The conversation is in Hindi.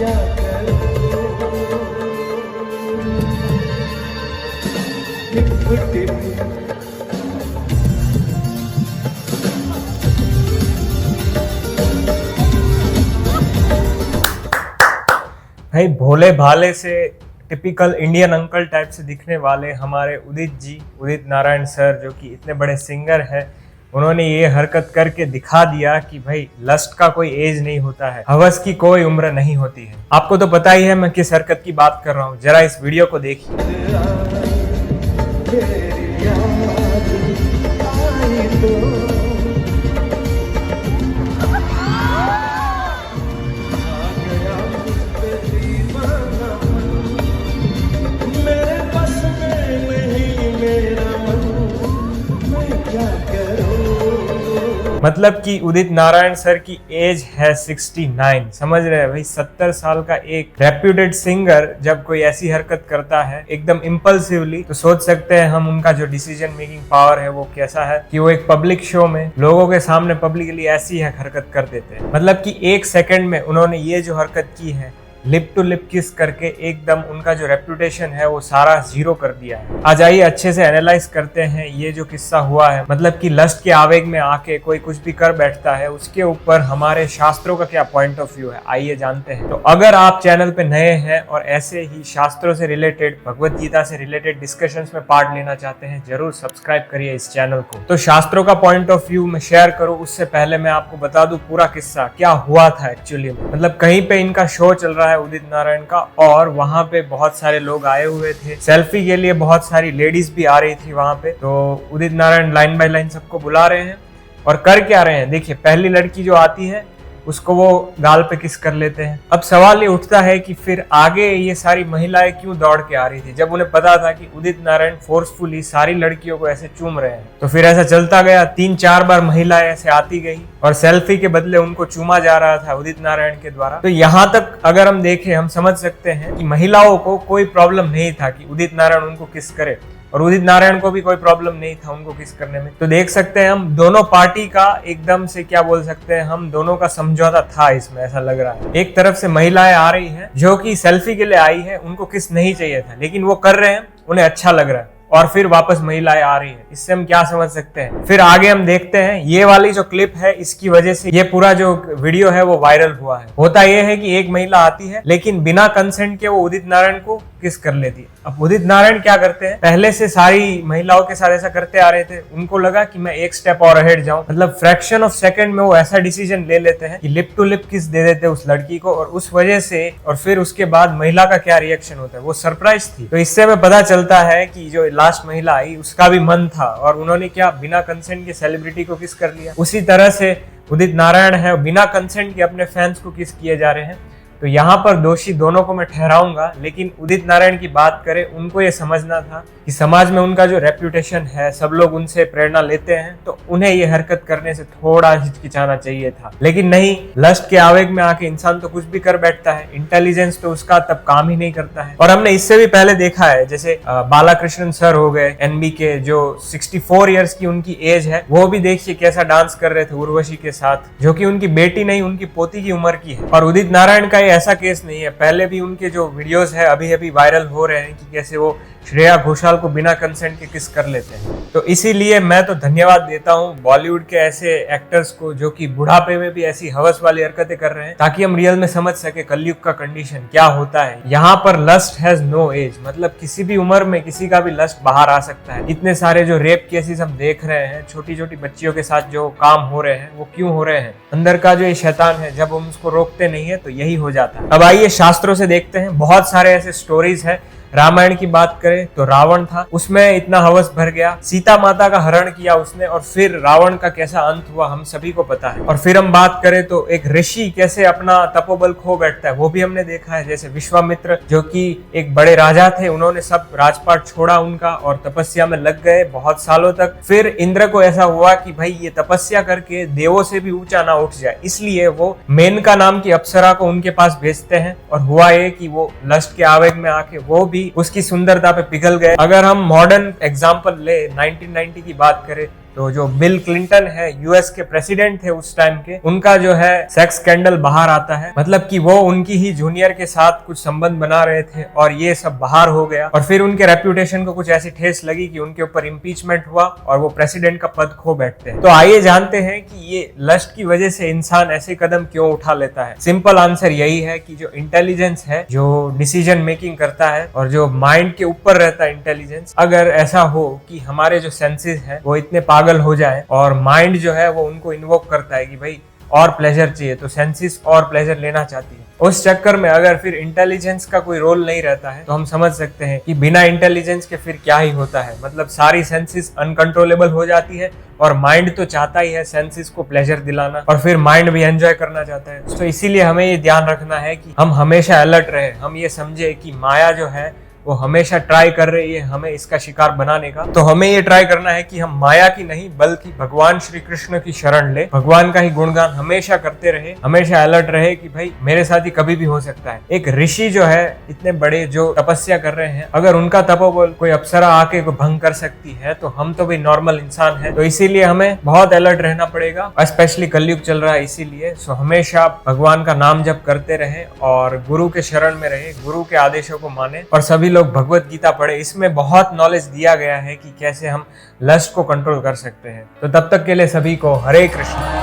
क्या करूं, टिप टिप भाई भोले भाले से टिपिकल इंडियन अंकल टाइप से दिखने वाले हमारे उदित नारायण सर, जो कि इतने बड़े सिंगर हैं, उन्होंने ये हरकत करके दिखा दिया कि भाई लस्ट का कोई एज नहीं होता है, हवस की कोई उम्र नहीं होती है। आपको तो पता ही है मैं किस हरकत की बात कर रहा हूँ, जरा इस वीडियो को देखिए। मतलब कि उदित नारायण सर की एज है 69। समझ रहे हैं भाई, 70 साल का एक रेप्यूटेड सिंगर जब कोई ऐसी हरकत करता है एकदम इम्पल्सिवली, तो सोच सकते हैं हम उनका जो डिसीजन मेकिंग पावर है वो कैसा है कि वो एक पब्लिक शो में लोगों के सामने पब्लिकली ऐसी हरकत कर देते हैं। मतलब कि 1 सेकंड में उन्होंने ये जो हरकत की है, लिप टू लिप किस करके एकदम उनका जो रेप्यूटेशन है वो सारा जीरो कर दिया है। आ जाइए अच्छे से एनालाइज करते हैं ये जो किस्सा हुआ है। मतलब कि लस्ट के आवेग में आके कोई कुछ भी कर बैठता है, उसके ऊपर हमारे शास्त्रों का क्या पॉइंट ऑफ व्यू है, आइए जानते हैं। तो अगर आप चैनल पे नए हैं और ऐसे ही शास्त्रों से रिलेटेड, भगवत गीता से रिलेटेड डिस्कशंस में पार्ट लेना चाहते हैं, जरूर सब्सक्राइब करिए इस चैनल को। तो शास्त्रों का पॉइंट ऑफ व्यू मैं शेयर करूँ उससे पहले मैं आपको बता दूं पूरा किस्सा क्या हुआ था एक्चुअली में। मतलब कहीं पे इनका शो चल रहा है उदित नारायण का, और वहां पे बहुत सारे लोग आए हुए थे सेल्फी के लिए, बहुत सारी लेडीज भी आ रही थी वहां पे। तो Udit Narayan line by line सबको बुला रहे हैं और कर क्या रहे हैं, देखिए पहली लड़की जो आती है उसको वो गाल पे किस कर लेते हैं। अब सवाल ये उठता है कि फिर आगे ये सारी महिलाएं क्यों दौड़ के आ रही थी, जब उन्हें पता था कि उदित नारायण फोर्सफुली सारी लड़कियों को ऐसे चूम रहे हैं। तो फिर ऐसा चलता गया, 3-4 बार महिलाएं ऐसे आती गई और सेल्फी के बदले उनको चूमा जा रहा था उदित नारायण के द्वारा। तो यहाँ तक अगर हम देखें, हम समझ सकते हैं कि महिलाओं को कोई प्रॉब्लम नहीं था कि उदित नारायण उनको किस करे, और उदित नारायण को भी कोई प्रॉब्लम नहीं था उनको किस करने में। तो देख सकते हैं हम दोनों पार्टी का एकदम से क्या बोल सकते हैं, हम दोनों का समझौता था इसमें, ऐसा लग रहा है। एक तरफ से महिलाएं आ रही हैं जो कि सेल्फी के लिए आई है, उनको किस नहीं चाहिए था, लेकिन वो कर रहे हैं, उन्हें अच्छा लग रहा है, और फिर वापस महिलाएं आ रही है। इससे हम क्या समझ सकते हैं, फिर आगे हम देखते हैं ये वाली जो क्लिप है, इसकी वजह से ये पूरा जो वीडियो है वो वायरल हुआ है। होता यह है कि एक महिला आती है लेकिन बिना कंसेंट के वो उदित नारायण को किस कर लेती है। अब उदित नारायण क्या करते हैं, पहले से सारी महिलाओं के साथ ऐसा करते आ रहे थे, उनको लगा कि मैं एक स्टेप और अहेड जाऊं, मतलब फ्रैक्शन ऑफ सेकंड में वो ऐसा डिसीजन ले लेते हैं कि लिप टू लिप किस दे देते हैं उस लड़की को, और उस वजह से और फिर उसके बाद महिला का क्या रिएक्शन होता है, वो सरप्राइज थी। तो इससे हमें पता चलता है कि जो लास्ट महिला आई उसका भी मन था, और उन्होंने क्या बिना कंसेंट के सेलिब्रिटी को किस कर लिया। उसी तरह से उदित नारायण है, बिना कंसेंट के अपने फैंस को किस किए जा रहे हैं। तो यहाँ पर दोषी दोनों को मैं ठहराऊंगा, लेकिन उदित नारायण की बात करें, उनको ये समझना था कि समाज में उनका जो रेप्यूटेशन है, सब लोग उनसे प्रेरणा लेते हैं, तो उन्हें ये हरकत करने से थोड़ा हिचकिचाना चाहिए था। लेकिन नहीं, लस्ट के आवेग में आके इंसान तो कुछ भी कर बैठता है, इंटेलिजेंस तो उसका तब काम ही नहीं करता है। और हमने इससे भी पहले देखा है, जैसे बालाकृष्णन सर हो गए एनबी के, जो 64 ईयर्स की उनकी एज है, वो भी देखिए कैसा डांस कर रहे थे उर्वशी के साथ, जो कि उनकी बेटी नहीं उनकी पोती की उम्र की है। और उदित नारायण का ऐसा केस नहीं है, पहले भी उनके जो वीडियोस है अभी अभी वायरल हो रहे हैं कि कैसे वो श्रेया घोषाल को बिना कंसेंट के किस कर लेते हैं। तो इसीलिए मैं तो धन्यवाद देता हूँ बॉलीवुड के ऐसे एक्टर्स को जो कि बुढ़ापे में भी ऐसी हवस वाली हरकतें कर रहे हैं, ताकि हम रियल में समझ सके कलयुग का कंडीशन क्या होता है। यहाँ पर लस्ट हैज नो एज, मतलब किसी भी उम्र में किसी का भी लस्ट बाहर आ सकता है। इतने सारे जो रेप केसेस हम देख रहे हैं, छोटी छोटी बच्चियों के साथ जो काम हो रहे हैं, वो क्यों हो रहे हैं, अंदर का जो ये शैतान है, जब हम उसको रोकते नहीं है तो यही हो जाता है। अब आइए शास्त्रों से देखते हैं, बहुत सारे ऐसे स्टोरीज है। रामायण की बात करें तो रावण था, उसमें इतना हवस भर गया, सीता माता का हरण किया उसने, और फिर रावण का कैसा अंत हुआ हम सभी को पता है। और फिर हम बात करें तो एक ऋषि कैसे अपना तपोबल खो बैठता है, वो भी हमने देखा है। जैसे विश्वामित्र जो कि एक बड़े राजा थे, उन्होंने सब राजपाट छोड़ा उनका और तपस्या में लग गए बहुत सालों तक। फिर इंद्र को ऐसा हुआ कि भाई ये तपस्या करके देवों से भी ऊंचा ना उठ जाए, इसलिए वो मेनका नाम की अप्सरा को उनके पास भेजते हैं। और हुआ ये कि वो लस्ट के आवेग में आके वो भी उसकी सुंदरता पे पिघल गए। अगर हम मॉडर्न एग्जांपल ले, 1990 की बात करें तो जो बिल क्लिंटन है, यूएस के प्रेसिडेंट थे उस टाइम के, उनका जो है सेक्स स्कैंडल बाहर आता है। मतलब कि वो उनकी ही जूनियर के साथ कुछ संबंध बना रहे थे और ये सब बाहर हो गया और फिर उनके रेप्यूटेशन को कुछ ऐसी ठेस लगी कि उनके ऊपर इंपीचमेंट हुआ और वो प्रेसिडेंट का पद खो बैठते हैं। तो आइए जानते हैं कि ये लस्ट की वजह से इंसान ऐसे कदम क्यों उठा लेता है। सिंपल आंसर यही है कि जो इंटेलिजेंस है, जो डिसीजन मेकिंग करता है और जो माइंड के ऊपर रहता है इंटेलिजेंस, अगर ऐसा हो कि हमारे जो सेंसेस है वो इतने पागल हो जाए और माइंड जो है वो उनको इन्वोक करता है कि भाई और प्लेजर चाहिए, तो सेंसेस और प्लेजर लेना चाहती है। उस चक्कर में अगर फिर इंटेलिजेंस का कोई रोल नहीं रहता है तो हम समझ सकते हैं कि बिना इंटेलिजेंस के फिर क्या ही होता है। मतलब सारी सेंसेस अनकंट्रोलेबल हो जाती है और माइंड तो चाहता ही है सेंसेस को प्लेजर दिलाना और फिर माइंड भी एंजॉय करना चाहता है। तो इसीलिए हमें ये ध्यान रखना है कि हम हमेशा अलर्ट रहे। हम ये समझे कि माया जो है वो हमेशा ट्राई कर रही है हमें इसका शिकार बनाने का। तो हमें ये ट्राई करना है कि हम माया की नहीं बल्कि भगवान श्री कृष्ण की शरण ले, भगवान का ही गुणगान हमेशा करते रहे, हमेशा अलर्ट रहे कि भाई मेरे साथ ही कभी भी हो सकता है। एक ऋषि जो है इतने बड़े जो तपस्या कर रहे हैं, अगर उनका तपोबल कोई अप्सरा आके को भंग कर सकती है तो हम तो भी नॉर्मल इंसान है। तो इसीलिए हमें बहुत अलर्ट रहना पड़ेगा, स्पेशली कलयुग चल रहा है इसीलिए। सो हमेशा भगवान का नाम जप करते रहे और गुरु के शरण में रहे, गुरु के आदेशों को माने और सभी लोग भगवत गीता पढ़े। इसमें बहुत नॉलेज दिया गया है कि कैसे हम लस्ट को कंट्रोल कर सकते हैं। तो तब तक के लिए सभी को हरे कृष्ण।